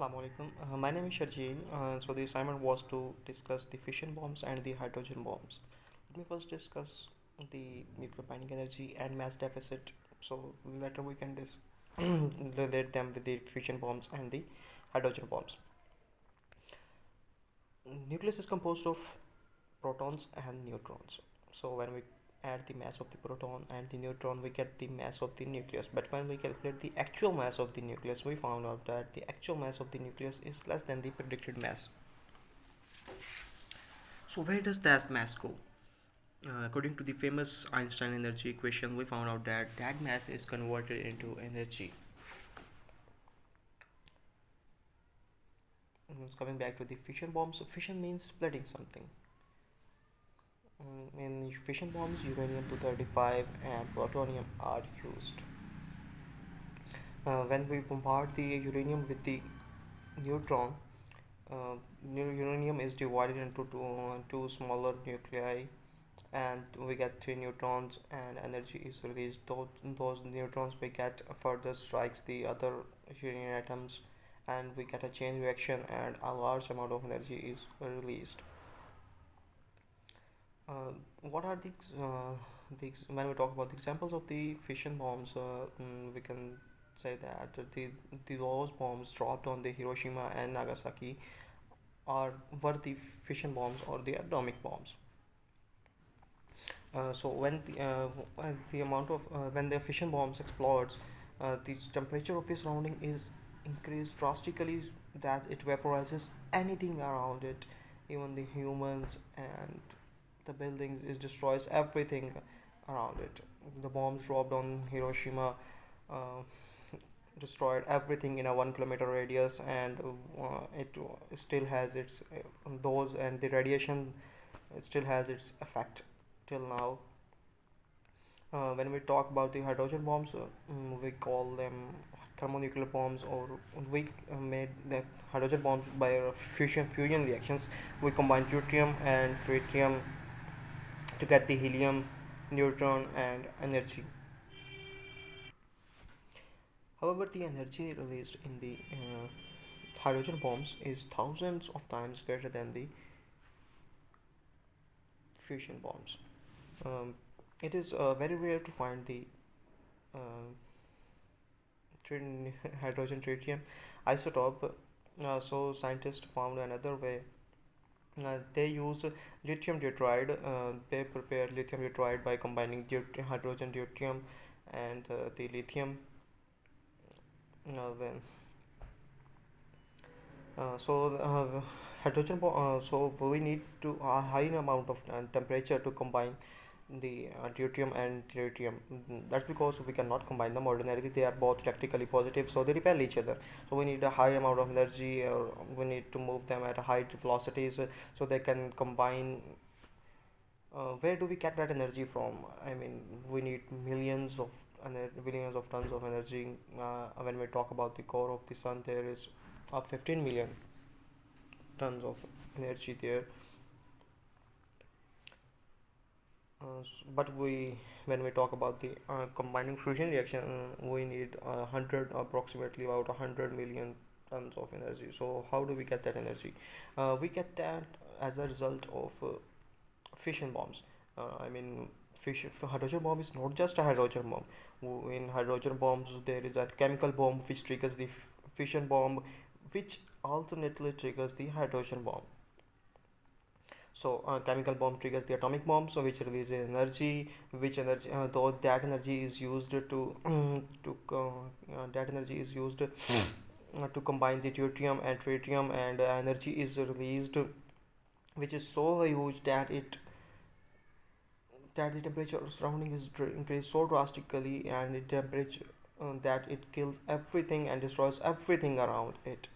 Assalamu alaikum. My name is Sharjeel. So the assignment was to discuss the fission bombs and the hydrogen bombs. Let me first discuss the nuclear binding energy and mass deficit. So later we can relate them with the fission bombs and the hydrogen bombs. Nucleus is composed of protons and neutrons. So when we add the mass of the proton and the neutron, we get the mass of the nucleus. But when we calculate the actual mass of the nucleus, we found out that the actual mass of the nucleus is less than the predicted mass. So where does that mass go? According to the famous Einstein energy equation, we found out that that mass is converted into energy. Coming back to the fission bombs, fission means splitting something. In fission bombs, uranium 235 and plutonium are used. When we bombard the uranium with the neutron, uh, uranium is divided into two smaller nuclei, and we get three neutrons, and energy is released. Those neutrons we get further strikes the other uranium atoms, and we get a chain reaction, and a large amount of energy is released. What are when we talk about the examples of the fission bombs, we can say that those bombs dropped on the Hiroshima and Nagasaki are were the fission bombs or the atomic bombs. So when the amount of when the fission bombs explodes, the temperature of the surrounding is increased drastically, that it vaporizes anything around it, even the humans and the buildings. It destroys everything around it. The bombs dropped on Hiroshima uh, destroyed everything in a 1 kilometer radius, and it still has its those and the radiation. It still has its effect till now. When we talk about the hydrogen bombs, we call them thermonuclear bombs, or we made the hydrogen bombs by fusion reactions. We combine deuterium and tritium to get the helium, neutron, and energy. However, the energy released in the hydrogen bombs is thousands of times greater than the fusion bombs. Um, it is very rare to find the uh, hydrogen tritium isotope. So scientists found another way. They use lithium deuteride. They prepare lithium deuteride by combining hydrogen deuterium and the lithium. When so hydrogen so we need to a high amount of temperature to combine the deuterium and tritium. That's because we cannot combine them ordinarily. They are both electrically positive, so they repel each other. So we need a high amount of energy, or we need to move them at a high velocities, so they can combine. Where do we get that energy from? I mean, we need billions of tons of energy. When we talk about the core of the sun, there is 15 million tons of energy there. But when we talk about the combining fusion reaction, we need 100, approximately about 100 million tons of energy. So how do we get that energy? We get that as a result of fission bombs. I mean, hydrogen bomb is not just a hydrogen bomb. In hydrogen bombs, there is a chemical bomb which triggers the fission bomb, which alternately triggers the hydrogen bomb. So chemical bomb triggers the atomic bomb, so which releases energy. Which energy, though that energy is used to that energy is used to combine the deuterium and tritium, and energy is released, which is so huge that the temperature surrounding is increased so drastically, and the temperature that it kills everything and destroys everything around it.